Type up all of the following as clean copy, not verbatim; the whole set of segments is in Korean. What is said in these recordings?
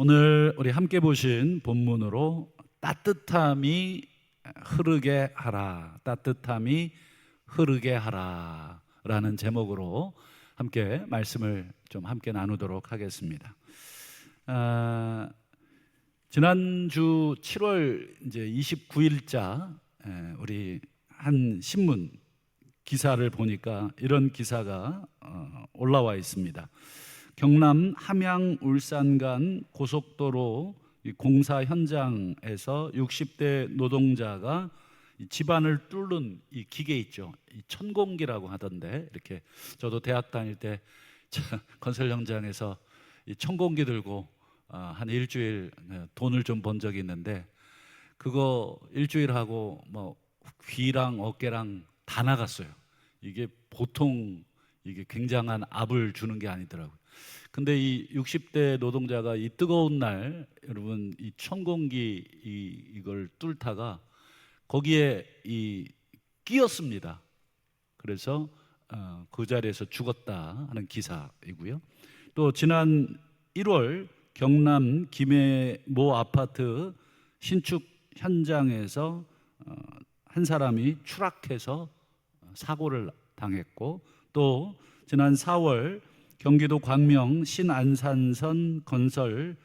오늘 우리 함께 보신 본문으로 따뜻함이 흐르게 하라, 따뜻함이 흐르게 하라 라는 제목으로 함께 말씀을 좀 함께 나누도록 하겠습니다. 지난주 7월 이제 29일자 우리 한 신문 기사를 보니까 이런 기사가 올라와 있습니다. 경남 함양 울산 간 고속도로 공사 현장에서 60대 노동자가 집안을 뚫는 이 기계 있죠. 이 천공기라고 하던데, 이렇게 저도 대학 다닐 때 건설 현장에서 이 천공기 들고 한 일주일 돈을 좀 번 적이 있는데, 그거 일주일 하고 뭐 귀랑 어깨랑 다 나갔어요. 이게 보통 이게 굉장한 압을 주는 게 아니더라고요. 근데 이 60대 노동자가 이 뜨거운 날, 여러분, 이 천공기 이걸 뚫다가 거기에 끼었습니다. 그래서 그 자리에서 죽었다 하는 기사이고요. 또 지난 1월 경남 김해 모 아파트 신축 현장에서 한 사람이 추락해서 사고를 당했고, 또 지난 4월 경기도 광명 신안산선 건설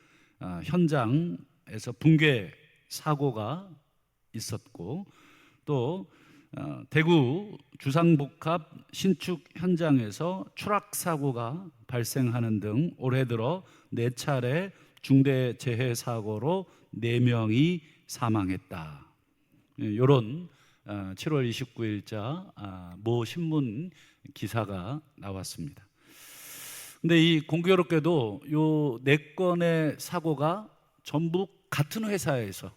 현장에서 붕괴 사고가 있었고, 또 대구 주상복합 신축 현장에서 추락 사고가 발생하는 등 올해 들어 4차례 중대 재해 사고로 4명이 사망했다. 이런 7월 29일자 모 신문 기사가 나왔습니다. 근데 이 공교롭게도 요 4건의 사고가 전부 같은 회사에서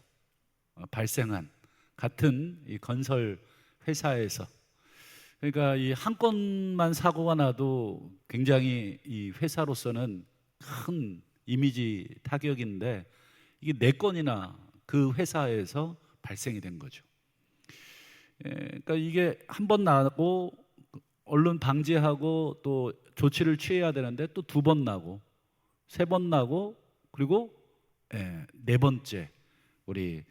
발생한, 같은 이 건설 회사에서, 그러니까 이 한 건만 사고가 나도 굉장히 이 회사로서는 큰 이미지 타격인데, 이게 4건이나 그 회사에서 발생이 된 거죠. 그러니까 이게 한 번 나고 얼른 방지하고 또 조치를 취해야 되는데 또 2번 나고 3번 나고, 그리고 4번째 우리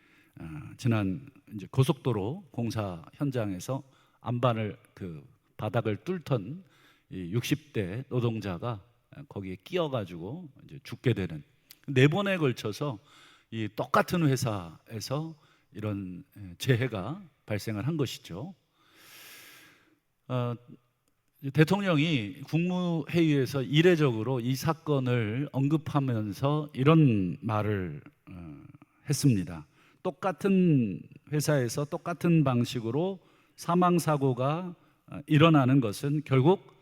지난 이제 고속도로 공사 현장에서 안반을 바닥을 뚫던 이 60대 노동자가 거기에 끼어가지고 이제 죽게 되는, 4번에 걸쳐서 이 똑같은 회사에서 이런 재해가 발생을 한 것이죠. 대통령이 국무회의에서 이례적으로 이 사건을 언급하면서 이런 말을 했습니다. 똑같은 회사에서 똑같은 방식으로 사망사고가 일어나는 것은 결국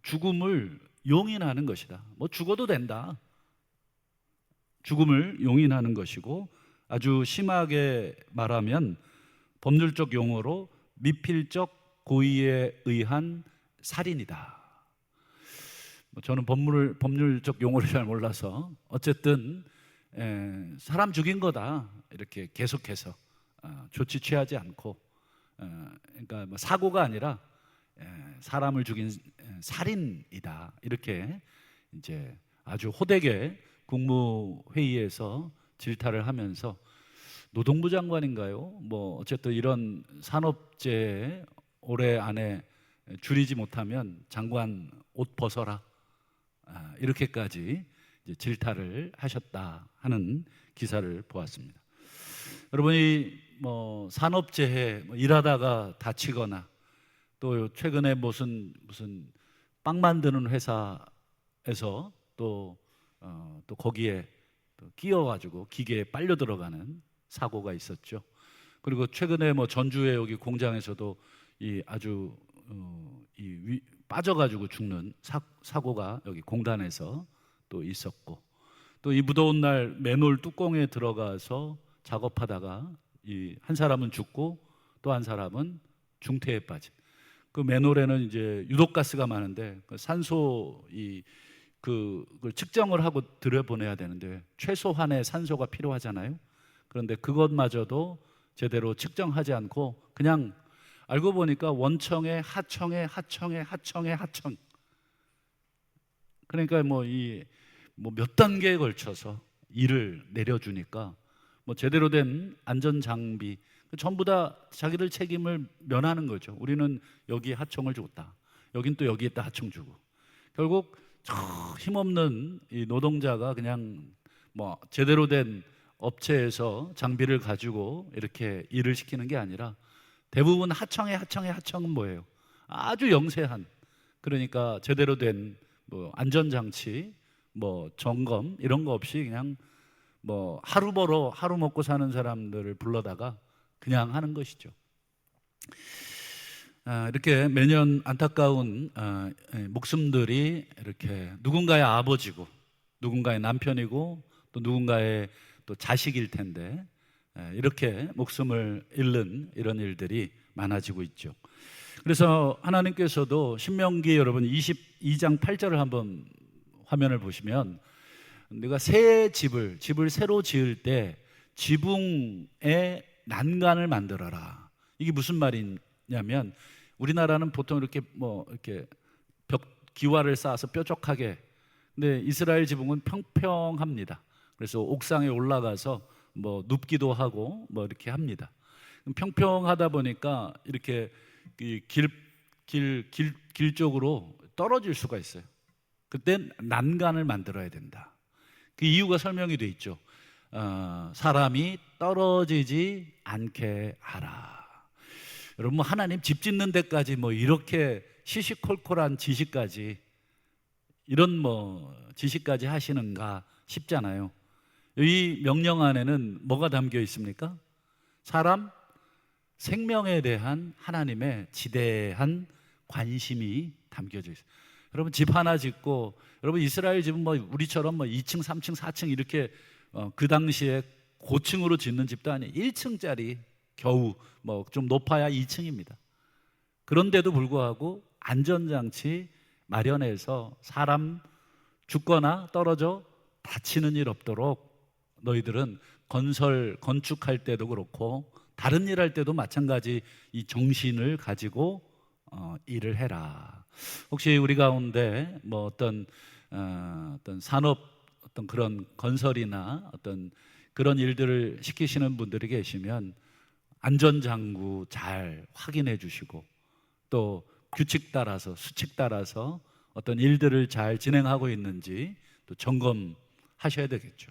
죽음을 용인하는 것이다. 뭐 죽어도 된다. 죽음을 용인하는 것이고, 아주 심하게 말하면 법률적 용어로 미필적 고의에 의한 살인이다. 저는 법률적 용어를 잘 몰라서 어쨌든 사람 죽인 거다, 이렇게 계속해서 조치 취하지 않고, 그러니까 뭐 사고가 아니라 사람을 죽인 살인이다, 이렇게 이제 아주 호되게 국무회의에서 질타를 하면서, 노동부 장관인가요? 뭐 어쨌든 이런 산업재해 올해 안에 줄이지 못하면 장관 옷 벗어라, 이렇게까지 이제 질타를 하셨다 하는 기사를 보았습니다. 여러분이 뭐 산업재해, 일하다가 다치거나, 또 최근에 무슨 빵 만드는 회사에서 또 거기에 또 끼어가지고 기계에 빨려 들어가는 사고가 있었죠. 그리고 최근에 뭐 전주의 여기 공장에서도 아주 빠져가지고 죽는 사고가 여기 공단에서 또 있었고, 또 이 무더운 날 맨홀 뚜껑에 들어가서 작업하다가 한 사람은 죽고 또 한 사람은 중태에 빠진, 그 맨홀에는 이제 유독가스가 많은데 그 산소 그걸 측정을 하고 들여보내야 되는데 최소한의 산소가 필요하잖아요. 그런데 그것마저도 제대로 측정하지 않고 그냥 알고 보니까 원청에 하청에 그러니까 뭐 몇 단계에 걸쳐서 일을 내려주니까 뭐 제대로 된 안전 장비 전부 다 자기들 책임을 면하는 거죠. 우리는 여기 하청을 줬다. 여긴 또 여기에다 하청 주고. 결국 저 힘없는 이 노동자가 그냥 뭐 제대로 된 업체에서 장비를 가지고 이렇게 일을 시키는 게 아니라 대부분 하청의 하청은 뭐예요? 아주 영세한, 그러니까 제대로 된 뭐 안전장치, 뭐 점검 이런 거 없이 그냥 뭐 하루 벌어 하루 먹고 사는 사람들을 불러다가 그냥 하는 것이죠. 이렇게 매년 안타까운 목숨들이 이렇게 누군가의 아버지고 누군가의 남편이고 또 누군가의 또 자식일 텐데 이렇게 목숨을 잃는 이런 일들이 많아지고 있죠. 그래서 하나님께서도 신명기 여러분 22장 8절을 한번 화면을 보시면 내가 새 집을 새로 지을 때 지붕에 난간을 만들어라. 이게 무슨 말이냐면 우리나라는 보통 이렇게 뭐 이렇게 기와를 쌓아서 뾰족하게, 근데 이스라엘 지붕은 평평합니다. 그래서 옥상에 올라가서 뭐 눕기도 하고 뭐 이렇게 합니다. 평평하다 보니까 이렇게 길 쪽으로 떨어질 수가 있어요. 그때 난간을 만들어야 된다. 그 이유가 설명이 돼 있죠. 사람이 떨어지지 않게 하라. 여러분 하나님 집 짓는 데까지 뭐 이렇게 시시콜콜한 지시까지 이런 뭐 지시까지 하시는가 싶잖아요. 이 명령 안에는 뭐가 담겨 있습니까? 사람 생명에 대한 하나님의 지대한 관심이 담겨져 있어요. 여러분 집 하나 짓고, 여러분 이스라엘 집은 뭐 우리처럼 뭐 2층, 3층, 4층 이렇게 그 당시에 고층으로 짓는 집도 아니에요. 1층짜리 겨우 뭐 좀 높아야 2층입니다. 그런데도 불구하고 안전장치 마련해서 사람 죽거나 떨어져 다치는 일 없도록 너희들은 건축할 때도 그렇고 다른 일 할 때도 마찬가지 이 정신을 가지고 일을 해라. 혹시 우리 가운데 뭐 어떤 산업 어떤 그런 건설이나 어떤 그런 일들을 시키시는 분들이 계시면 안전장구 잘 확인해 주시고 또 규칙 따라서 수칙 따라서 어떤 일들을 잘 진행하고 있는지 또 점검하셔야 되겠죠.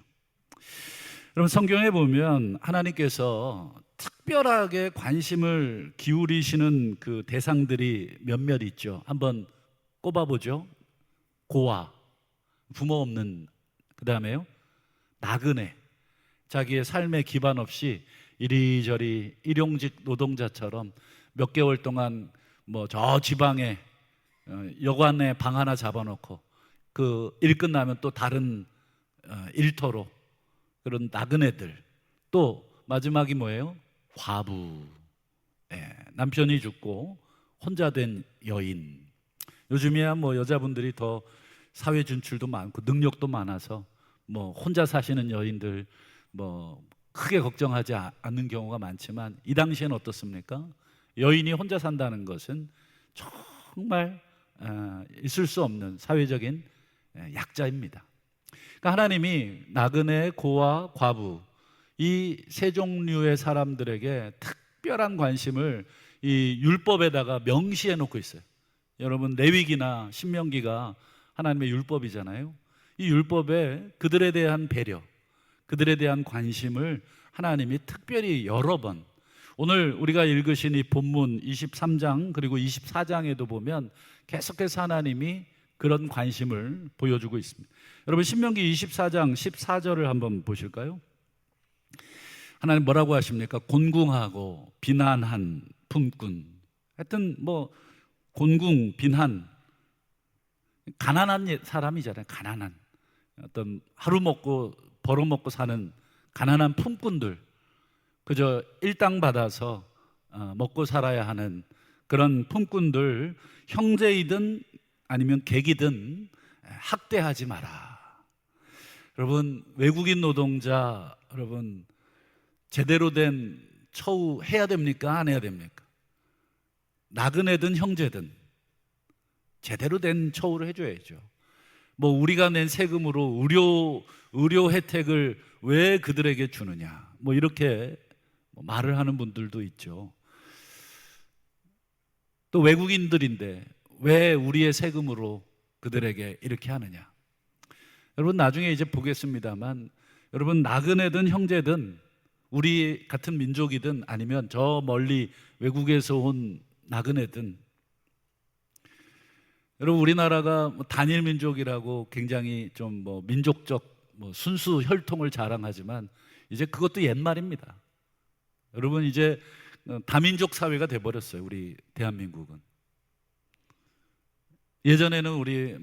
여러분 성경에 보면 하나님께서 특별하게 관심을 기울이시는 그 대상들이 몇몇 있죠. 한번 꼽아보죠. 고아, 부모 없는, 그 다음에요 나그네, 자기의 삶에 기반 없이 이리저리 일용직 노동자처럼 몇 개월 동안 뭐 저 지방에 여관에 방 하나 잡아놓고 그 일 끝나면 또 다른 일터로 그런 나그네들, 또 마지막이 뭐예요? 과부, 남편이 죽고 혼자 된 여인. 요즘이야 뭐 여자분들이 더 사회 진출도 많고 능력도 많아서 뭐 혼자 사시는 여인들 뭐 크게 걱정하지 않는 경우가 많지만 이 당시에는 어떻습니까? 여인이 혼자 산다는 것은 정말 있을 수 없는 사회적인 약자입니다. 그러니까 하나님이 나그네, 고아, 과부 이 세 종류의 사람들에게 특별한 관심을 이 율법에다가 명시해 놓고 있어요. 여러분 레위기나 신명기가 하나님의 율법이잖아요. 이 율법에 그들에 대한 배려, 그들에 대한 관심을 하나님이 특별히 여러 번, 오늘 우리가 읽으신 이 본문 23장 그리고 24장에도 보면 계속해서 하나님이 그런 관심을 보여주고 있습니다. 여러분 신명기 24장 14절을 한번 보실까요? 하나님 뭐라고 하십니까? 곤궁하고 비난한 품꾼. 하여튼 뭐 곤궁, 비난, 가난한 사람이잖아요. 가난한 어떤 하루 먹고 벌어먹고 사는 가난한 품꾼들, 그저 일당 받아서 먹고 살아야 하는 그런 품꾼들, 형제이든 아니면 객이든 학대하지 마라. 여러분 외국인 노동자 여러분 제대로 된 처우 해야 됩니까? 안 해야 됩니까? 나그네든 형제든 제대로 된 처우를 해줘야죠. 뭐 우리가 낸 세금으로 의료 혜택을 왜 그들에게 주느냐, 뭐 이렇게 말을 하는 분들도 있죠. 또 외국인들인데 왜 우리의 세금으로 그들에게 이렇게 하느냐. 여러분, 나중에 이제 보겠습니다만, 여러분, 나그네든 형제든 우리 같은 민족이든 아니면 저 멀리 외국에서 온 나그네든, 여러분, 우리나라가 단일 민족이라고 굉장히 좀 민족적 순수 혈통을 자랑하지만 이제 그것도 옛말입니다. 여러분, 이제 다민족 사회가 돼버렸어요. 우리 대한민국은. 예전에는 우리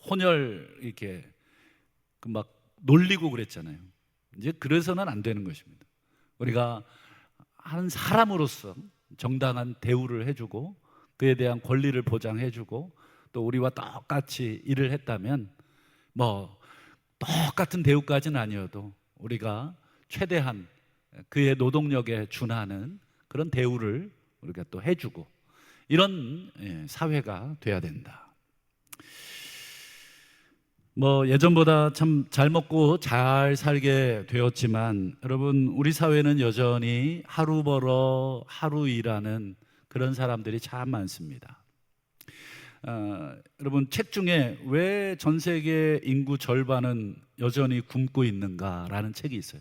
혼혈 이렇게 막 놀리고 그랬잖아요. 이제 그래서는 안 되는 것입니다. 우리가 한 사람으로서 정당한 대우를 해주고 그에 대한 권리를 보장해주고 또 우리와 똑같이 일을 했다면 똑같은 대우까지는 아니어도 우리가 최대한 그의 노동력에 준하는 그런 대우를 우리가 또 해주고 이런 사회가 돼야 된다. 예전보다 참 잘 먹고 잘 살게 되었지만 여러분, 우리 사회는 여전히 하루 벌어 하루 일하는 그런 사람들이 참 많습니다. 여러분, 책 중에 왜 전 세계 인구 절반은 여전히 굶고 있는가라는 책이 있어요.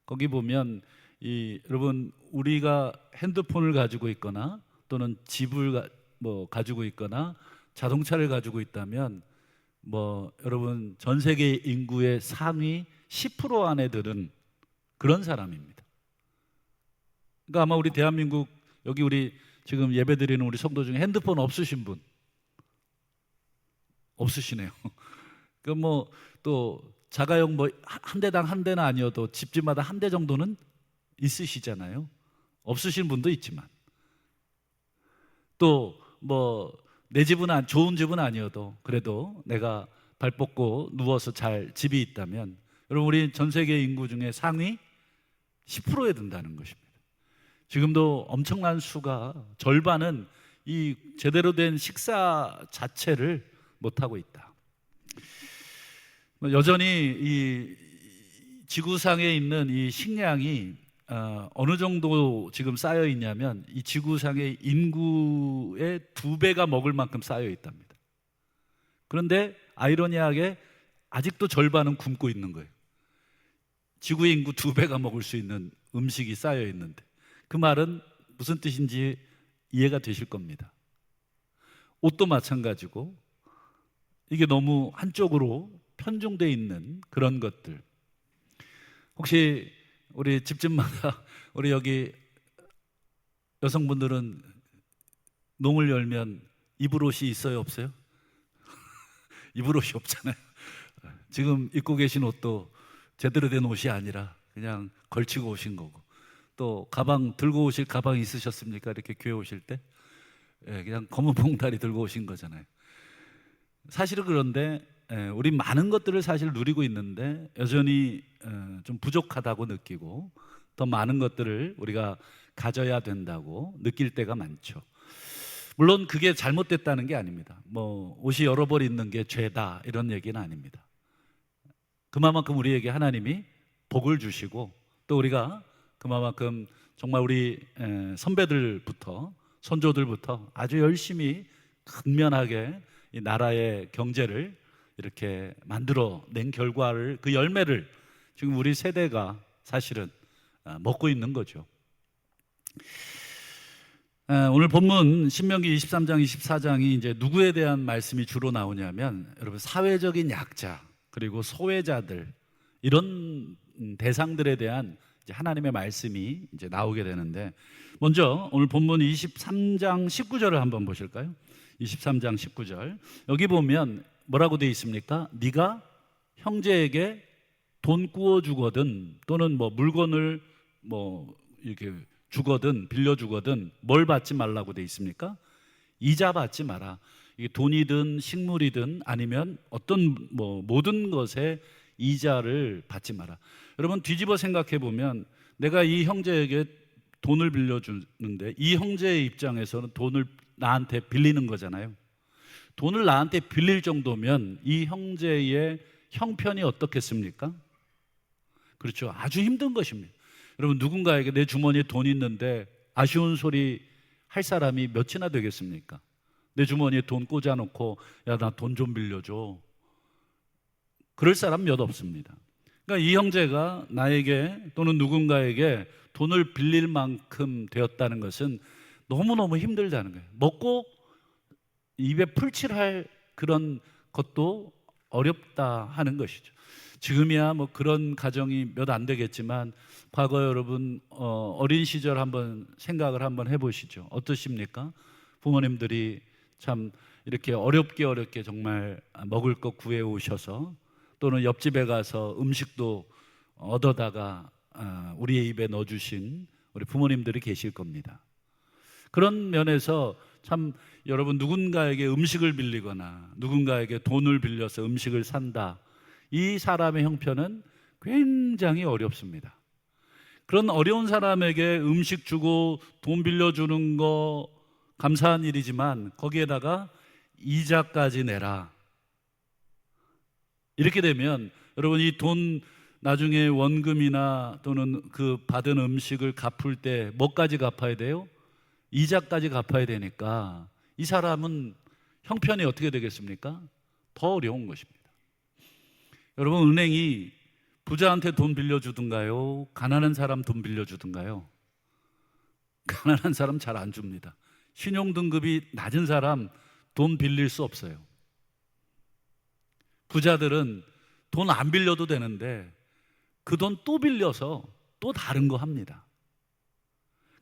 거기 보면 여러분, 우리가 핸드폰을 가지고 있거나 또는 집을 가지고 있거나 자동차를 가지고 있다면 여러분, 전 세계 인구의 상위 10% 안에 드는 그런 사람입니다. 그러니까 아마 우리 대한민국 여기 우리 지금 예배드리는 우리 성도 중에 핸드폰 없으신 분 없으시네요. 또 자가용 한 대당 한 대는 아니어도 집집마다 한 대 정도는 있으시잖아요. 없으신 분도 있지만 또 내 집은 좋은 집은 아니어도 그래도 내가 발 뻗고 누워서 잘 집이 있다면 여러분, 우리 전 세계 인구 중에 상위 10%에 든다는 것입니다. 지금도 엄청난 수가 절반은 이 제대로 된 식사 자체를 못하고 있다. 여전히 이 지구상에 있는 이 식량이 어느 정도 지금 쌓여 있냐면 이 지구상의 인구의 2배가 먹을 만큼 쌓여 있답니다. 그런데 아이러니하게 아직도 절반은 굶고 있는 거예요. 지구의 인구 2배가 먹을 수 있는 음식이 쌓여 있는데, 그 말은 무슨 뜻인지 이해가 되실 겁니다. 옷도 마찬가지고 이게 너무 한쪽으로 편중되어 있는 그런 것들. 혹시 우리 집집마다 우리 여기 여성분들은 농을 열면 입을 옷이 있어요, 없어요? 입을 옷이 없잖아요. 지금 입고 계신 옷도 제대로 된 옷이 아니라 그냥 걸치고 오신 거고, 또 가방 들고 오실 가방 있으셨습니까? 이렇게 교회 오실 때 그냥 검은 봉다리 들고 오신 거잖아요. 사실은 그런데 우리 많은 것들을 사실 누리고 있는데 여전히 좀 부족하다고 느끼고 더 많은 것들을 우리가 가져야 된다고 느낄 때가 많죠. 물론 그게 잘못됐다는 게 아닙니다. 옷이 여러 벌 있는 게 죄다 이런 얘기는 아닙니다. 그만큼 우리에게 하나님이 복을 주시고 또 우리가 그만큼 정말 우리 선배들부터 선조들부터 아주 열심히 근면하게 이 나라의 경제를 이렇게 만들어낸 결과를, 그 열매를 지금 우리 세대가 사실은 먹고 있는 거죠. 오늘 본문 신명기 23장 24장이 이제 누구에 대한 말씀이 주로 나오냐면 여러분, 사회적인 약자 그리고 소외자들, 이런 대상들에 대한 이제 하나님의 말씀이 이제 나오게 되는데, 먼저 오늘 본문 23장 19절을 한번 보실까요? 23장 19절. 여기 보면 뭐라고 되어 있습니까? 네가 형제에게 돈 구워 주거든 또는 물건을 이렇게 주거든 빌려 주거든 뭘 받지 말라고 되어 있습니까? 이자 받지 마라. 이게 돈이든 식물이든 아니면 어떤 모든 것에 이자를 받지 마라. 여러분, 뒤집어 생각해 보면 내가 이 형제에게 돈을 빌려주는데 이 형제의 입장에서는 돈을 나한테 빌리는 거잖아요. 돈을 나한테 빌릴 정도면 이 형제의 형편이 어떻겠습니까? 그렇죠. 아주 힘든 것입니다. 여러분, 누군가에게 내 주머니에 돈 있는데 아쉬운 소리 할 사람이 몇이나 되겠습니까? 내 주머니에 돈 꽂아놓고 야, 나 돈 좀 빌려줘. 그럴 사람 몇 없습니다. 그러니까 이 형제가 나에게 또는 누군가에게 돈을 빌릴 만큼 되었다는 것은 너무너무 힘들다는 거예요. 먹고 입에 풀칠할 그런 것도 어렵다 하는 것이죠. 지금이야 뭐 그런 가정이 몇 안 되겠지만 과거 여러분 어린 시절 한번 생각을 한번 해보시죠. 어떠십니까? 부모님들이 참 이렇게 어렵게 정말 먹을 것 구해 오셔서 또는 옆집에 가서 음식도 얻어다가 우리의 입에 넣어주신 우리 부모님들이 계실 겁니다. 그런 면에서 참 여러분, 누군가에게 음식을 빌리거나 누군가에게 돈을 빌려서 음식을 산다, 이 사람의 형편은 굉장히 어렵습니다. 그런 어려운 사람에게 음식 주고 돈 빌려주는 거 감사한 일이지만 거기에다가 이자까지 내라. 이렇게 되면 여러분, 이 돈 나중에 원금이나 또는 그 받은 음식을 갚을 때 뭐까지 갚아야 돼요? 이자까지 갚아야 되니까 이 사람은 형편이 어떻게 되겠습니까? 더 어려운 것입니다. 여러분, 은행이 부자한테 돈 빌려주든가요? 가난한 사람 돈 빌려주든가요? 가난한 사람 잘 안 줍니다. 신용등급이 낮은 사람 돈 빌릴 수 없어요. 부자들은 돈 안 빌려도 되는데 그 돈 또 빌려서 또 다른 거 합니다.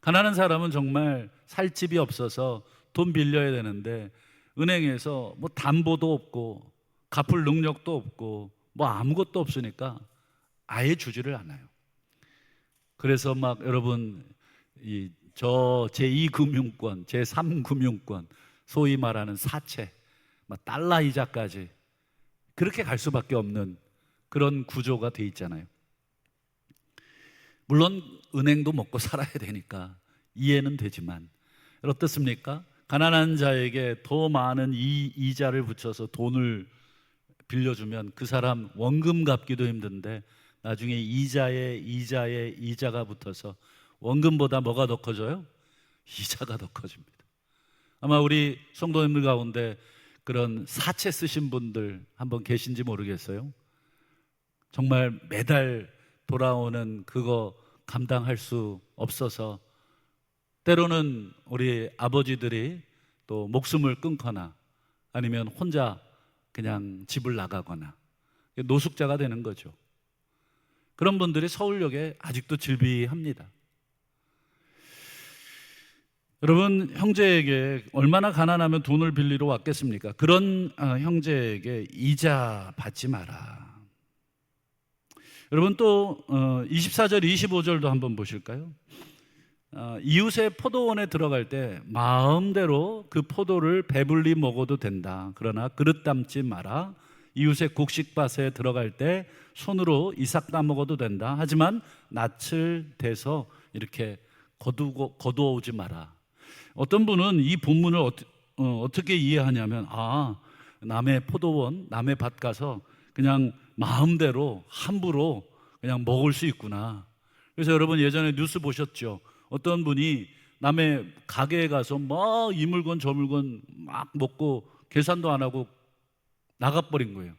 가난한 사람은 정말 살 집이 없어서 돈 빌려야 되는데 은행에서 뭐 담보도 없고 갚을 능력도 없고 뭐 아무것도 없으니까 아예 주지를 않아요. 그래서 막 여러분, 저 제2금융권, 제3금융권, 소위 말하는 사채, 막 달러 이자까지 그렇게 갈 수밖에 없는 그런 구조가 돼 있잖아요. 물론 은행도 먹고 살아야 되니까 이해는 되지만 어떻습니까? 가난한 자에게 더 많은 이자를 붙여서 돈을 빌려주면 그 사람 원금 갚기도 힘든데 나중에 이자에 이자가 붙어서 원금보다 뭐가 더 커져요? 이자가 더 커집니다. 아마 우리 성도님들 가운데 그런 사채 쓰신 분들 한번 계신지 모르겠어요. 정말 매달 돌아오는 그거 감당할 수 없어서 때로는 우리 아버지들이 또 목숨을 끊거나 아니면 혼자 그냥 집을 나가거나 노숙자가 되는 거죠. 그런 분들이 서울역에 아직도 즐비합니다. 여러분, 형제에게 얼마나 가난하면 돈을 빌리러 왔겠습니까? 그런 형제에게 이자 받지 마라. 여러분, 또 24절 25절도 한번 보실까요? 이웃의 포도원에 들어갈 때 마음대로 그 포도를 배불리 먹어도 된다. 그러나 그릇 담지 마라. 이웃의 곡식밭에 들어갈 때 손으로 이삭 따먹어도 된다. 하지만 낯을 대서 이렇게 거두어 오지 마라. 어떤 분은 이 본문을 어떻게 이해하냐면 남의 포도원, 남의 밭 가서 그냥 마음대로 함부로 그냥 먹을 수 있구나. 그래서 여러분, 예전에 뉴스 보셨죠? 어떤 분이 남의 가게에 가서 막 이 물건 저 물건 막 먹고 계산도 안 하고 나가버린 거예요.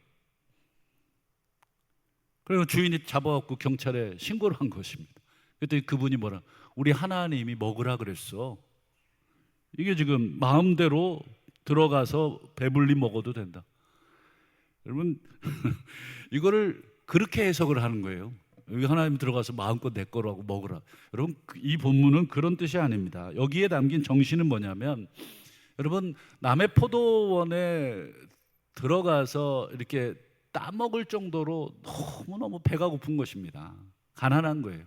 그리고 주인이 잡아갖고 경찰에 신고를 한 것입니다. 그랬더니 그분이 뭐라, 우리 하나님이 먹으라 그랬어. 이게 지금 마음대로 들어가서 배불리 먹어도 된다. 여러분, 이거를 그렇게 해석을 하는 거예요. 여기 하나님 들어가서 마음껏 내 거라고 먹으라. 여러분, 이 본문은 그런 뜻이 아닙니다. 여기에 담긴 정신은 뭐냐면, 여러분, 남의 포도원에 들어가서 이렇게 따먹을 정도로 너무너무 배가 고픈 것입니다. 가난한 거예요.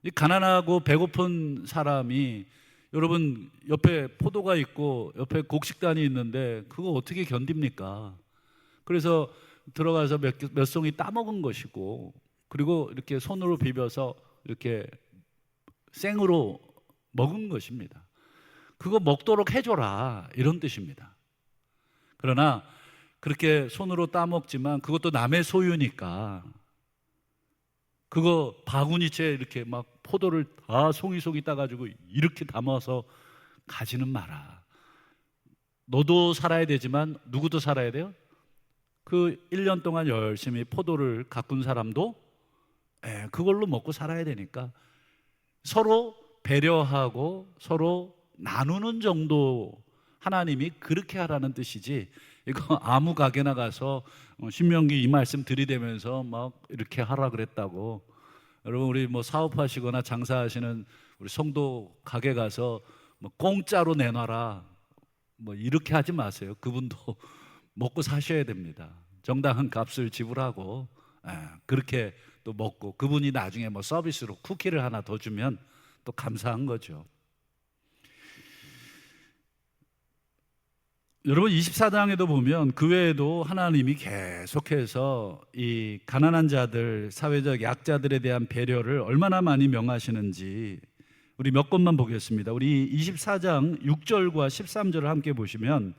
이 가난하고 배고픈 사람이, 여러분, 옆에 포도가 있고 옆에 곡식단이 있는데 그거 어떻게 견딥니까? 그래서 들어가서 몇 송이 따먹은 것이고, 그리고 이렇게 손으로 비벼서 이렇게 생으로 먹은 것입니다. 그거 먹도록 해줘라, 이런 뜻입니다. 그러나 그렇게 손으로 따먹지만 그것도 남의 소유니까 그거 바구니채 이렇게 막 포도를 다 송이송이 따가지고 이렇게 담아서 가지는 마라. 너도 살아야 되지만 누구도 살아야 돼요? 그 1년 동안 열심히 포도를 가꾼 사람도 그걸로 먹고 살아야 되니까 서로 배려하고 서로 나누는 정도, 하나님이 그렇게 하라는 뜻이지, 이거 아무 가게나 가서 신명기 이 말씀 들이대면서 막 이렇게 하라 그랬다고. 여러분, 우리 뭐 사업하시거나 장사하시는 우리 성도 가게 가서 뭐 공짜로 내놔라 뭐 이렇게 하지 마세요. 그분도 먹고 사셔야 됩니다. 정당한 값을 지불하고 그렇게 또 먹고, 그분이 나중에 뭐 서비스로 쿠키를 하나 더 주면 또 감사한 거죠. 여러분, 24장에도 보면 그 외에도 하나님이 계속해서 이 가난한 자들, 사회적 약자들에 대한 배려를 얼마나 많이 명하시는지 우리 몇 것만 보겠습니다. 우리 24장 6절과 13절을 함께 보시면,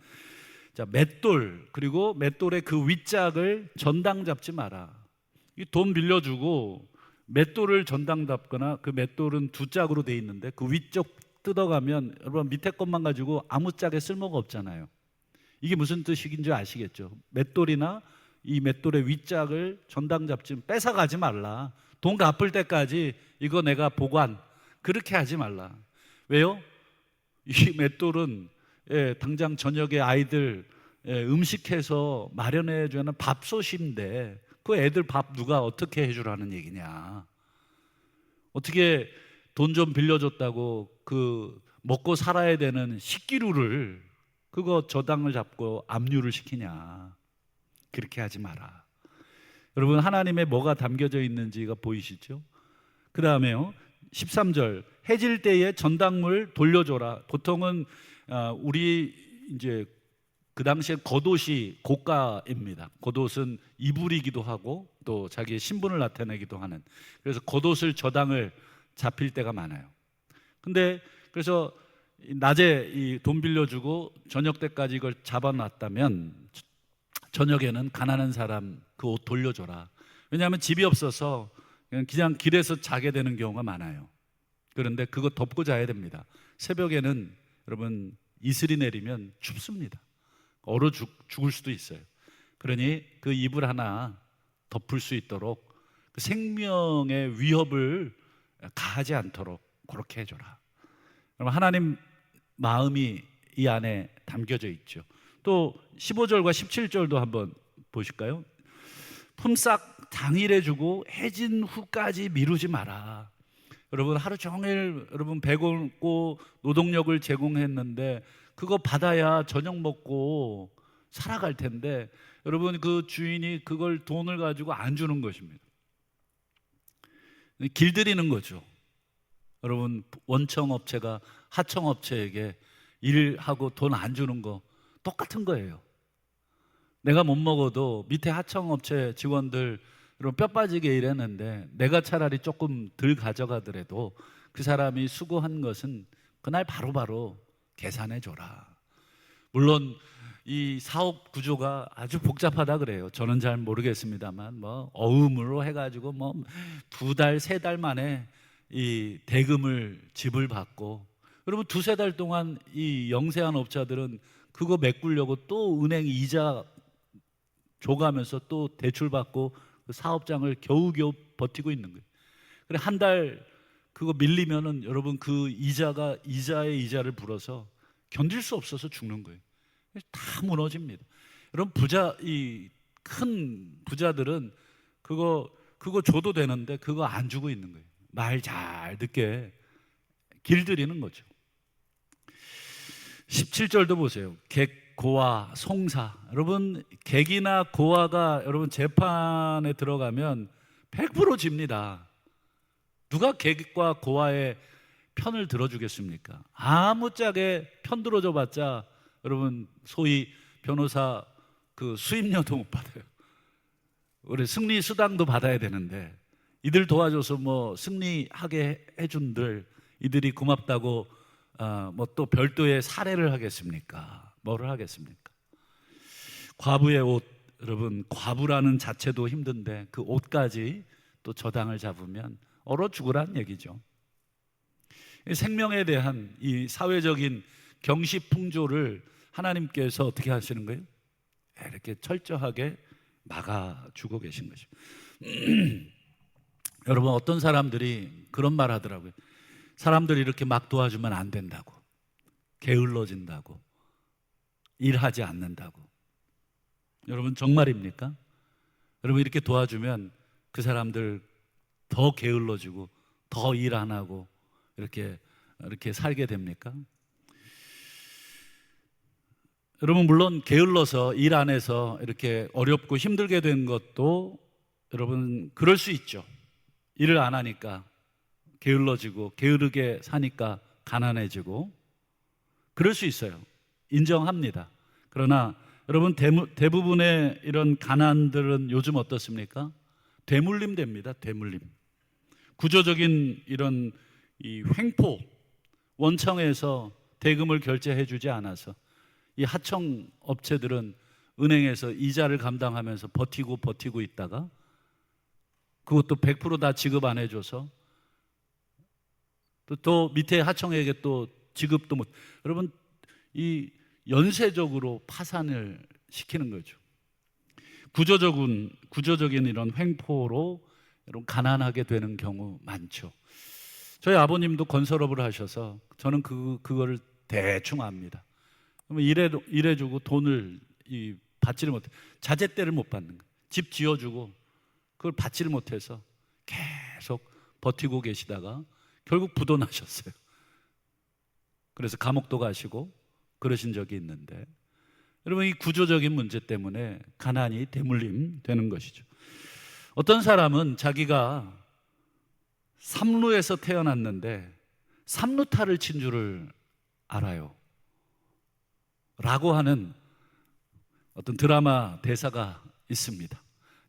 자, 맷돌, 그리고 맷돌의 그 윗짝을 전당 잡지 마라. 이 돈 빌려주고 맷돌을 전당 잡거나, 그 맷돌은 두 짝으로 돼 있는데 그 위쪽 뜯어가면 여러분 밑에 것만 가지고 아무 짝에 쓸모가 없잖아요. 이게 무슨 뜻인지 아시겠죠? 맷돌이나 이 맷돌의 윗짝을 전당 잡지, 뺏어가지 말라. 돈 갚을 때까지 이거 내가 보관, 그렇게 하지 말라. 왜요? 이 맷돌은 당장 저녁에 아이들 음식해서 마련해 주는 밥솥인데 그 애들 밥 누가 어떻게 해주라는 얘기냐. 어떻게 돈 좀 빌려줬다고 그 먹고 살아야 되는 식기류를 그거 저당을 잡고 압류를 시키냐. 그렇게 하지 마라. 여러분, 하나님의 뭐가 담겨져 있는지가 보이시죠? 그 다음에요, 13절, 해질 때에 전당물 돌려줘라. 보통은 우리 이제 그 당시에 겉옷이 고가입니다. 겉옷은 이불이기도 하고 또 자기의 신분을 나타내기도 하는, 그래서 겉옷을 저당을 잡힐 때가 많아요. 근데 그래서 낮에 이 돈 빌려주고 저녁 때까지 이걸 잡아놨다면 저녁에는 가난한 사람 그 옷 돌려줘라. 왜냐하면 집이 없어서 그냥 길에서 자게 되는 경우가 많아요. 그런데 그거 덮고 자야 됩니다. 새벽에는 여러분 이슬이 내리면 춥습니다. 얼어 죽을 수도 있어요. 그러니 그 이불 하나 덮을 수 있도록 그 생명의 위협을 가하지 않도록 그렇게 해줘라. 그럼 하나님 마음이 이 안에 담겨져 있죠. 또 15절과 17절도 한번 보실까요? 품삯 당일에 주고 해진 후까지 미루지 마라. 여러분, 하루 종일 여러분 배고프고 노동력을 제공했는데 그거 받아야 저녁 먹고 살아갈 텐데 여러분, 그 주인이 그걸 돈을 가지고 안 주는 것입니다. 길들이는 거죠. 여러분, 원청업체가 하청업체에게 일하고 돈 안 주는 거 똑같은 거예요. 내가 못 먹어도 밑에 하청업체 직원들 여러분 뼈 빠지게 일했는데 내가 차라리 조금 덜 가져가더라도 그 사람이 수고한 것은 그날 바로바로 계산해 줘라. 물론 이 사업 구조가 아주 복잡하다 그래요. 저는 잘 모르겠습니다만 뭐 어음으로 해가지고 뭐 2달, 3달 만에 이 대금을 지불받고, 여러분 2-3달 동안 이 영세한 업자들은 그거 메꾸려고 또 은행 이자 줘가면서 또 대출받고 그 사업장을 겨우겨우 버티고 있는 거예요. 그래 한 달 그거 밀리면은 여러분 그 이자의 이자를 불어서 견딜 수 없어서 죽는 거예요. 다 무너집니다. 여러분, 이 큰 부자들은 그거 줘도 되는데 그거 안 주고 있는 거예요. 말 잘 듣게 길들이는 거죠. 17절도 보세요. 객, 고아, 송사. 여러분, 객이나 고아가 여러분 재판에 들어가면 100% 집니다. 누가 객과 고아의 편을 들어주겠습니까? 아무짝에 편 들어줘 봤자 여러분 소위 변호사 그 수임료도 못 받아요. 우리 승리 수당도 받아야 되는데 이들 도와줘서 뭐 승리하게 해준들 이들이 고맙다고 뭐 또 별도의 사례를 하겠습니까? 뭐를 하겠습니까? 과부의 옷, 여러분 과부라는 자체도 힘든데 그 옷까지 또 저당을 잡으면 얼어 죽으란 얘기죠. 생명에 대한 이 사회적인 경시풍조를 하나님께서 어떻게 하시는 거예요? 이렇게 철저하게 막아주고 계신 거죠. 여러분, 어떤 사람들이 그런 말 하더라고요. 사람들이 이렇게 막 도와주면 안 된다고, 게을러진다고, 일하지 않는다고. 여러분, 정말입니까? 여러분, 이렇게 도와주면 그 사람들 더 게을러지고 더 일 안 하고 이렇게 살게 됩니까? 여러분, 물론 게을러서 일 안 해서 이렇게 어렵고 힘들게 된 것도 여러분 그럴 수 있죠. 일을 안 하니까 게을러지고 게으르게 사니까 가난해지고 그럴 수 있어요. 인정합니다. 그러나 여러분 대부분의 이런 가난들은 요즘 어떻습니까? 되물림 됩니다. 되물림. 구조적인 이런 이 횡포, 원청에서 대금을 결제해 주지 않아서 이 하청 업체들은 은행에서 이자를 감당하면서 버티고 있다가 그것도 100% 다 지급 안 해줘서 또 밑에 하청에게 또 지급도 못. 여러분, 이 연쇄적으로 파산을 시키는 거죠. 구조적인 이런 횡포로 여러분 가난하게 되는 경우 많죠. 저희 아버님도 건설업을 하셔서 저는 그거를 대충 압니다. 일해주고 돈을 받지를 못해. 자재대를 못 받는 거예요. 집 지어주고 그걸 받지를 못해서 계속 버티고 계시다가 결국 부도나셨어요. 그래서 감옥도 가시고 그러신 적이 있는데, 여러분, 이 구조적인 문제 때문에 가난이 대물림 되는 것이죠. 어떤 사람은 자기가 삼루에서 태어났는데 삼루타를 친 줄을 알아요 라고 하는 어떤 드라마 대사가 있습니다.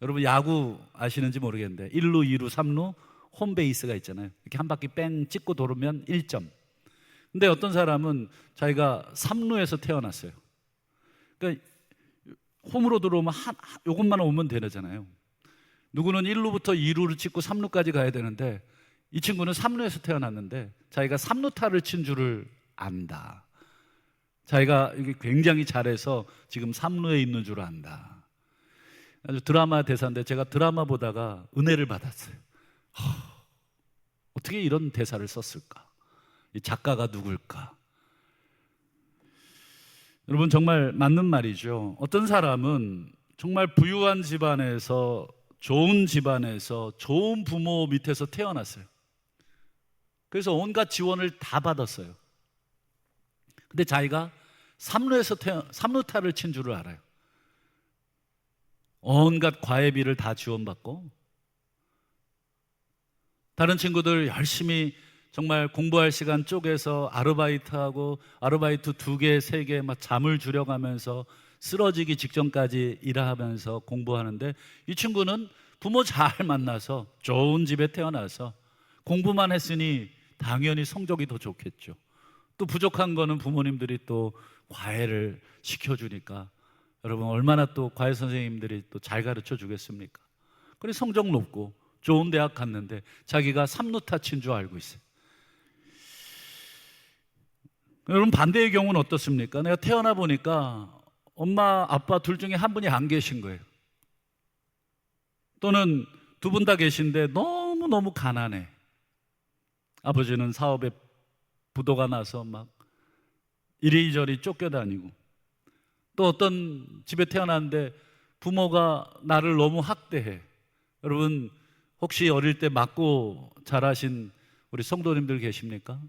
여러분, 야구 아시는지 모르겠는데 1루, 2루, 3루 홈베이스가 있잖아요. 이렇게 한 바퀴 뺑 찍고 돌으면 1점. 근데 어떤 사람은 자기가 3루에서 태어났어요. 그러니까 홈으로 들어오면 요것만 오면 되잖아요. 누구는 1루부터 2루를 찍고 3루까지 가야 되는데 이 친구는 3루에서 태어났는데 자기가 3루타를 친 줄을 안다. 자기가 이게 굉장히 잘해서 지금 3루에 있는 줄 안다. 아주 드라마 대사인데 제가 드라마 보다가 은혜를 받았어요. 어떻게 이런 대사를 썼을까? 이 작가가 누굴까? 여러분, 정말 맞는 말이죠. 어떤 사람은 정말 부유한 집안에서, 좋은 집안에서, 좋은 부모 밑에서 태어났어요. 그래서 온갖 지원을 다 받았어요. 근데 자기가 삼루타를 친 줄을 알아요. 온갖 과외비를 다 지원받고, 다른 친구들 열심히 정말 공부할 시간 쪼개서 아르바이트하고 아르바이트 2개, 3개 막 잠을 줄여가면서 쓰러지기 직전까지 일하면서 공부하는데, 이 친구는 부모 잘 만나서 좋은 집에 태어나서 공부만 했으니 당연히 성적이 더 좋겠죠. 또 부족한 거는 부모님들이 또 과외를 시켜주니까 여러분, 얼마나 또 과외 선생님들이 또 잘 가르쳐 주겠습니까? 그래 성적 높고 좋은 대학 갔는데 자기가 삼루타 친 줄 알고 있어요. 여러분, 반대의 경우는 어떻습니까? 내가 태어나 보니까 엄마, 아빠 둘 중에 한 분이 안 계신 거예요. 또는 두 분 다 계신데 너무너무 가난해. 아버지는 사업에 부도가 나서 막 이리저리 쫓겨다니고, 또 어떤 집에 태어났는데 부모가 나를 너무 학대해. 여러분, 혹시 어릴 때 맞고 자라신 우리 성도님들 계십니까?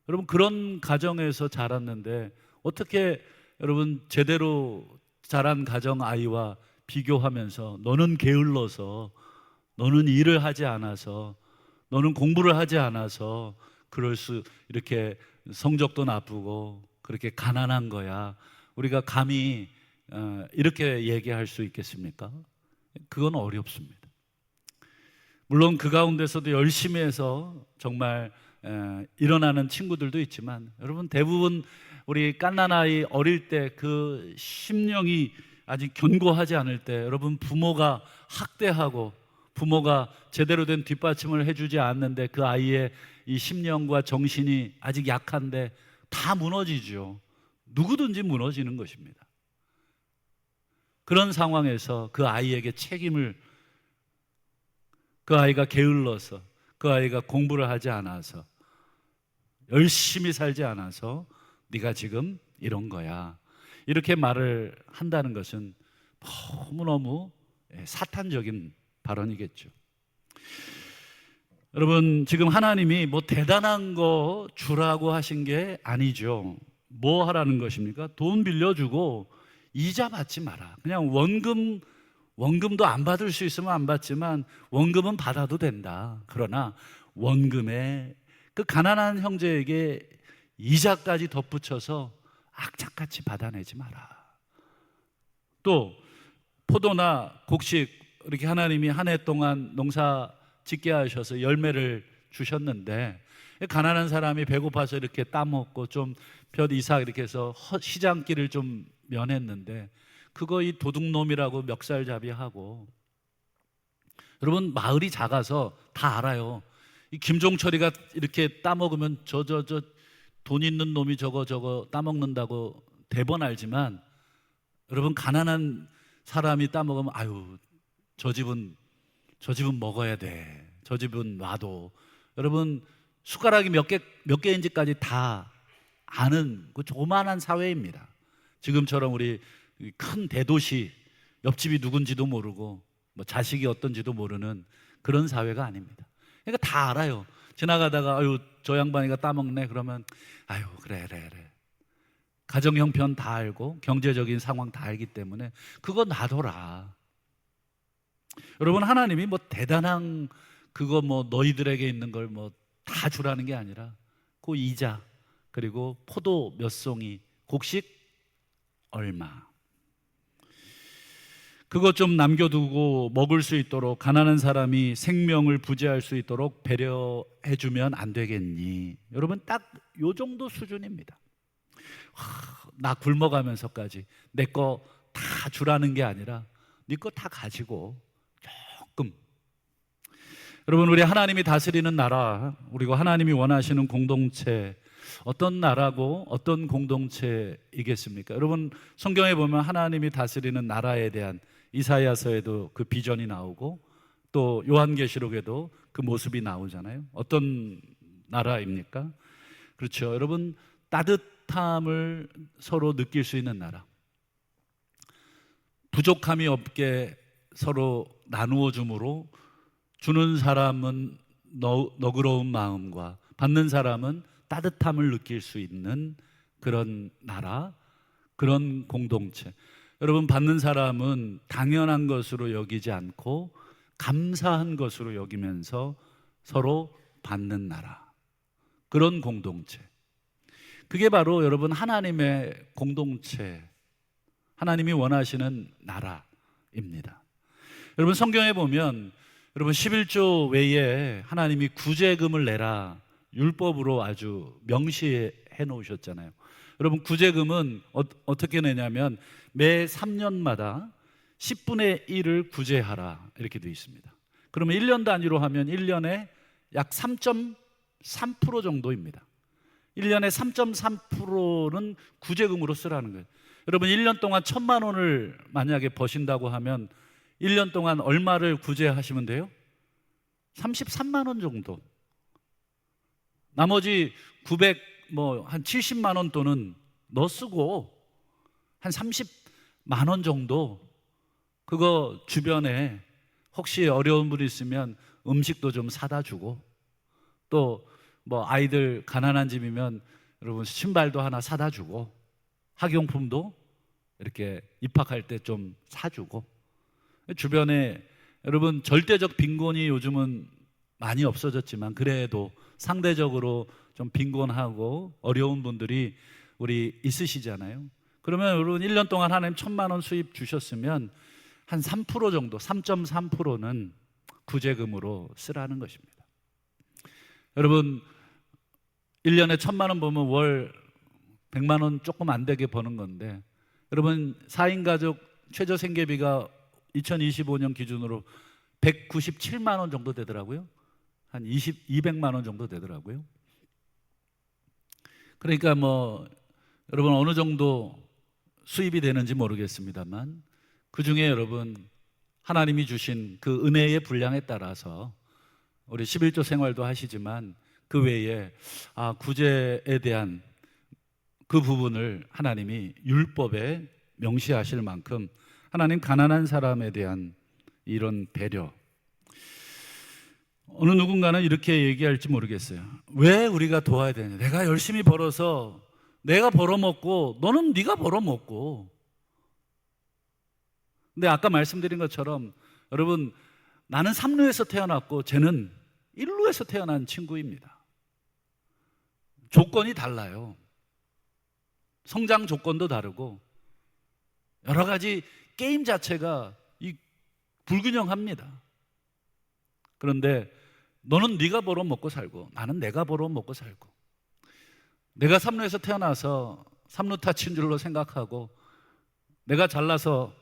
여러분, 그런 가정에서 자랐는데 어떻게 여러분 제대로 자란 가정 아이와 비교하면서 너는 게을러서, 너는 일을 하지 않아서, 너는 공부를 하지 않아서 이렇게 성적도 나쁘고 그렇게 가난한 거야, 우리가 감히 이렇게 얘기할 수 있겠습니까? 그건 어렵습니다. 물론 그 가운데서도 열심히 해서 정말 일어나는 친구들도 있지만, 여러분, 대부분 우리 갓난아이 어릴 때 그 심령이 아직 견고하지 않을 때, 여러분 부모가 학대하고 부모가 제대로 된 뒷받침을 해주지 않는데 그 아이의 이 심령과 정신이 아직 약한데 다 무너지죠. 누구든지 무너지는 것입니다. 그런 상황에서 그 아이에게 책임을, 그 아이가 게을러서, 그 아이가 공부를 하지 않아서, 열심히 살지 않아서 네가 지금 이런 거야, 이렇게 말을 한다는 것은 너무너무 사탄적인 발언이겠죠. 여러분, 지금 하나님이 뭐 대단한 거 주라고 하신 게 아니죠. 뭐 하라는 것입니까? 돈 빌려주고 이자 받지 마라. 그냥 원금도 안 받을 수 있으면 안 받지만 원금은 받아도 된다. 그러나 원금에 그 가난한 형제에게 이자까지 덧붙여서 악착같이 받아내지 마라. 또 포도나 곡식, 이렇게 하나님이 한 해 동안 농사 짓게 하셔서 열매를 주셨는데 가난한 사람이 배고파서 이렇게 따먹고 좀 볕 이삭 이렇게 해서 시장길을 좀 면했는데 그거 이 도둑놈이라고 멱살잡이하고, 여러분 마을이 작아서 다 알아요. 이 김종철이가 이렇게 따먹으면 저 돈 있는 놈이 저거 따먹는다고 대번 알지만, 여러분 가난한 사람이 따먹으면 아유 저 집은 먹어야 돼, 저 집은 놔도, 여러분 숟가락이 몇 개인지까지 다 아는 그 조만한 사회입니다. 지금처럼 우리 큰 대도시, 옆집이 누군지도 모르고 뭐 자식이 어떤지도 모르는 그런 사회가 아닙니다. 그러니까 다 알아요. 지나가다가 아유 저 양반이가 따먹네 그러면 아유 그래 가정 형편 다 알고 경제적인 상황 다 알기 때문에 그거 놔둬라. 여러분 하나님이 뭐 대단한 그거 뭐 너희들에게 있는 걸 뭐 다 주라는 게 아니라 그 이자, 그리고 포도 몇 송이, 곡식 얼마, 그것 좀 남겨두고 먹을 수 있도록, 가난한 사람이 생명을 부지할 수 있도록 배려해 주면 안 되겠니? 여러분 딱 요 정도 수준입니다. 나 굶어가면서까지 내 거 다 주라는 게 아니라 네 거 다 가지고 조금. 여러분 우리 하나님이 다스리는 나라, 그리고 하나님이 원하시는 공동체, 어떤 나라고 어떤 공동체이겠습니까? 여러분 성경에 보면 하나님이 다스리는 나라에 대한 이사야서에도 그 비전이 나오고 또 요한계시록에도 그 모습이 나오잖아요. 어떤 나라입니까? 그렇죠. 여러분 따뜻함을 서로 느낄 수 있는 나라, 부족함이 없게 서로 나누어 줌으로 주는 사람은 너그러운 마음과 받는 사람은 따뜻함을 느낄 수 있는 그런 나라, 그런 공동체. 여러분 받는 사람은 당연한 것으로 여기지 않고 감사한 것으로 여기면서 서로 받는 나라, 그런 공동체. 그게 바로 여러분 하나님의 공동체, 하나님이 원하시는 나라입니다. 여러분 성경에 보면 여러분 11조 외에 하나님이 구제금을 내라 율법으로 아주 명시해 놓으셨잖아요. 여러분 구제금은 어떻게 내냐면 매 3년마다 10분의 1을 구제하라 이렇게 되어 있습니다. 그러면 1년 단위로 하면 1년에 약 3.3% 정도입니다. 1년에 3.3%는 구제금으로 쓰라는 거예요. 여러분 1년 동안 1,000만 원을 만약에 버신다고 하면 1년 동안 얼마를 구제하시면 돼요? 33만 원 정도. 나머지 한 70만 원 돈은 너 쓰고 한 30만 원 정도 그거 주변에 혹시 어려운 분 있으면 음식도 좀 사다 주고, 또 뭐 아이들 가난한 집이면 여러분 신발도 하나 사다 주고 학용품도 이렇게 입학할 때 좀 사주고, 주변에 여러분 절대적 빈곤이 요즘은 많이 없어졌지만 그래도 상대적으로 좀 빈곤하고 어려운 분들이 우리 있으시잖아요. 그러면 여러분 1년 동안 하나님 1,000만 원 수입 주셨으면 한 3% 정도, 3.3%는 구제금으로 쓰라는 것입니다. 여러분 1년에 1,000만 원 버면 월 100만 원 조금 안 되게 버는 건데, 여러분 4인 가족 최저 생계비가 2025년 기준으로 197만 원 정도 되더라고요. 한 200만 원 정도 되더라고요. 그러니까 여러분 어느 정도 수입이 되는지 모르겠습니다만 그 중에 여러분 하나님이 주신 그 은혜의 분량에 따라서 우리 11조 생활도 하시지만 그 외에 구제에 대한 그 부분을 하나님이 율법에 명시하실 만큼 하나님 가난한 사람에 대한 이런 배려, 어느 누군가는 이렇게 얘기할지 모르겠어요. 왜 우리가 도와야 되냐? 내가 열심히 벌어서 내가 벌어먹고 너는 네가 벌어먹고. 근데 아까 말씀드린 것처럼 여러분 나는 삼루에서 태어났고 쟤는 일루에서 태어난 친구입니다. 조건이 달라요. 성장 조건도 다르고 여러 가지 게임 자체가 불균형합니다. 그런데 너는 네가 벌어먹고 살고 나는 내가 벌어먹고 살고, 내가 삼루에서 태어나서 삼루타 친 줄로 생각하고 내가 잘나서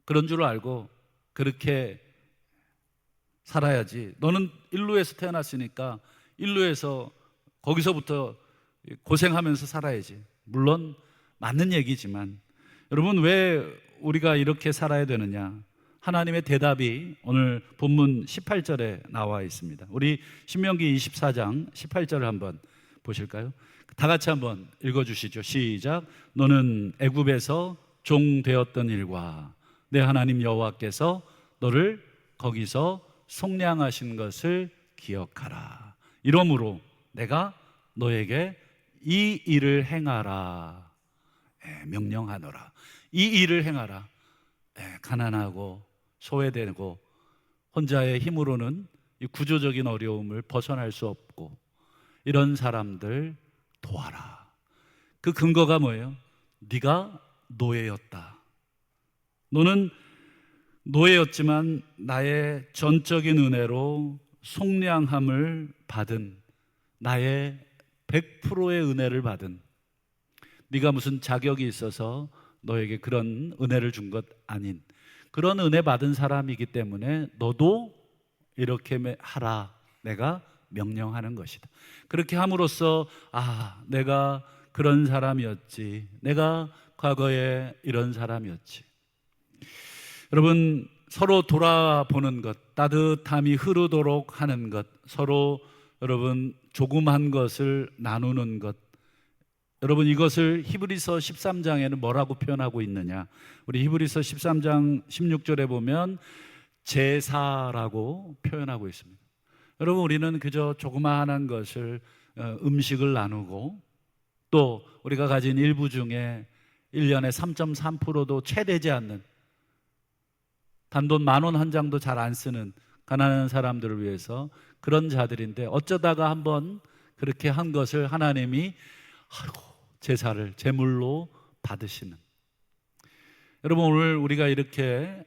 그런 줄 알고 그렇게 살아야지, 너는 일루에서 태어났으니까 일루에서 거기서부터 고생하면서 살아야지. 물론 맞는 얘기지만 여러분 왜 우리가 이렇게 살아야 되느냐? 하나님의 대답이 오늘 본문 18절에 나와 있습니다. 우리 신명기 24장 18절을 한번 보실까요? 다 같이 한번 읽어주시죠. 시작. 너는 애굽에서 종 되었던 일과 내 하나님 여호와께서 너를 거기서 속량하신 것을 기억하라. 이러므로 내가 너에게 이 일을 행하라 명령하노라. 이 일을 행하라. 가난하고 소외되고 혼자의 힘으로는 이 구조적인 어려움을 벗어날 수 없고 이런 사람들 도와라. 그 근거가 뭐예요? 네가 노예였다. 너는 노예였지만 나의 전적인 은혜로 속량함을 받은, 나의 100%의 은혜를 받은, 네가 무슨 자격이 있어서 너에게 그런 은혜를 준 것 아닌 그런 은혜 받은 사람이기 때문에 너도 이렇게 하라. 내가 명령하는 것이다. 그렇게 함으로써 내가 그런 사람이었지, 내가 과거에 이런 사람이었지. 여러분 서로 돌아보는 것, 따뜻함이 흐르도록 하는 것, 서로 여러분 조그만 것을 나누는 것, 여러분 이것을 히브리서 13장에는 뭐라고 표현하고 있느냐? 우리 히브리서 13장 16절에 보면 제사라고 표현하고 있습니다. 여러분 우리는 그저 조그마한 것을 음식을 나누고 또 우리가 가진 일부 중에 1년에 3.3%도 채 되지 않는 단돈 10,000원 한 장도 잘 안 쓰는 가난한 사람들을 위해서 그런 자들인데 어쩌다가 한번 그렇게 한 것을 하나님이 제사를 제물로 받으시는. 여러분 오늘 우리가 이렇게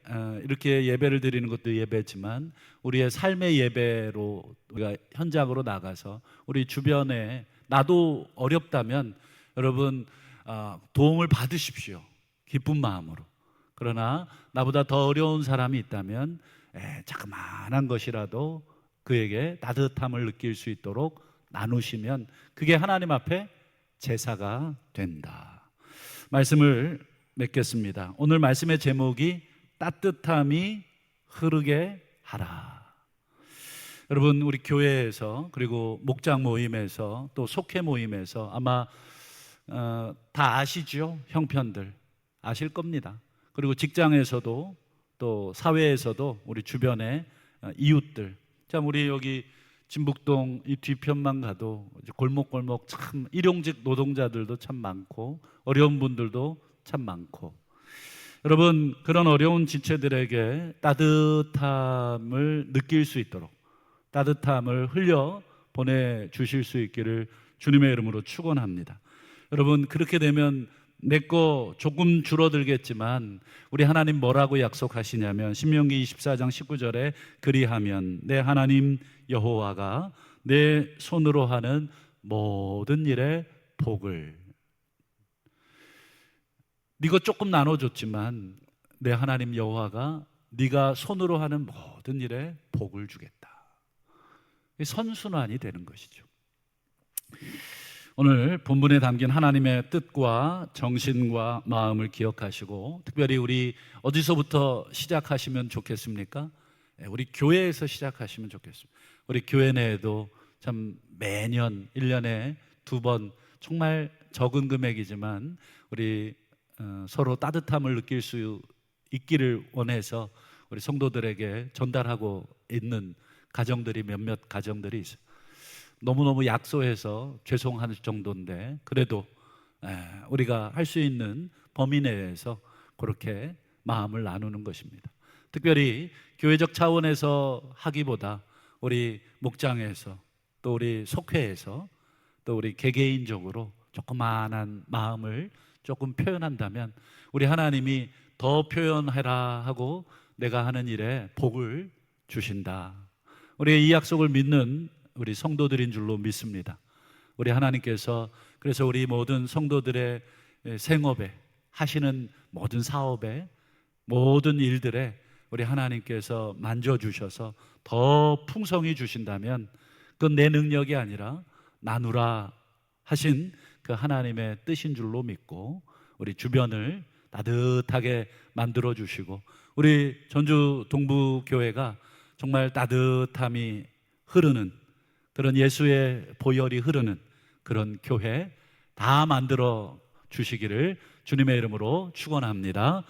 예배를 드리는 것도 예배지만 우리의 삶의 예배로 우리가 현장으로 나가서 우리 주변에 나도 어렵다면 여러분 도움을 받으십시오. 기쁜 마음으로. 그러나 나보다 더 어려운 사람이 있다면 자그마한 것이라도 그에게 따뜻함을 느낄 수 있도록 나누시면 그게 하나님 앞에 제사가 된다. 말씀을 맺겠습니다. 오늘 말씀의 제목이 따뜻함이 흐르게 하라. 여러분 우리 교회에서 그리고 목장 모임에서 또 속회 모임에서 아마 다 아시죠? 형편들 아실 겁니다. 그리고 직장에서도 또 사회에서도 우리 주변의 이웃들, 참 우리 여기 진북동 이 뒤편만 가도 골목골목 참 일용직 노동자들도 참 많고 어려운 분들도 참 많고, 여러분 그런 어려운 지체들에게 따뜻함을 느낄 수 있도록 따뜻함을 흘려 보내주실 수 있기를 주님의 이름으로 축원합니다. 여러분 그렇게 되면 내 거 조금 줄어들겠지만 우리 하나님 뭐라고 약속하시냐면 신명기 24장 19절에 그리하면 내 하나님 여호와가 내 손으로 하는 모든 일에 복을, 네가 조금 나눠줬지만 내 하나님 여호와가 네가 손으로 하는 모든 일에 복을 주겠다. 선순환이 되는 것이죠. 오늘 본문에 담긴 하나님의 뜻과 정신과 마음을 기억하시고, 특별히 우리 어디서부터 시작하시면 좋겠습니까? 우리 교회에서 시작하시면 좋겠습니다. 우리 교회 내에도 참 매년 1년에 2번, 정말 적은 금액이지만 우리 서로 따뜻함을 느낄 수 있기를 원해서 우리 성도들에게 전달하고 있는 가정들이 몇몇 가정들이 있어요. 너무너무 약소해서 죄송할 정도인데, 그래도 우리가 할 수 있는 범위 내에서 그렇게 마음을 나누는 것입니다. 특별히 교회적 차원에서 하기보다 우리 목장에서, 또 우리 속회에서, 또 우리 개개인적으로 조그마한 마음을 조금 표현한다면 우리 하나님이 더 표현해라 하고 내가 하는 일에 복을 주신다. 우리의 이 약속을 믿는 우리 성도들인 줄로 믿습니다. 우리 하나님께서 그래서 우리 모든 성도들의 생업에, 하시는 모든 사업에, 모든 일들에 우리 하나님께서 만져주셔서 더 풍성히 주신다면 그건 내 능력이 아니라 나누라 하신 그 하나님의 뜻인 줄로 믿고 우리 주변을 따뜻하게 만들어 주시고, 우리 전주 동부교회가 정말 따뜻함이 흐르는 그런 예수의 보혈이 흐르는 그런 교회 다 만들어 주시기를 주님의 이름으로 축원합니다.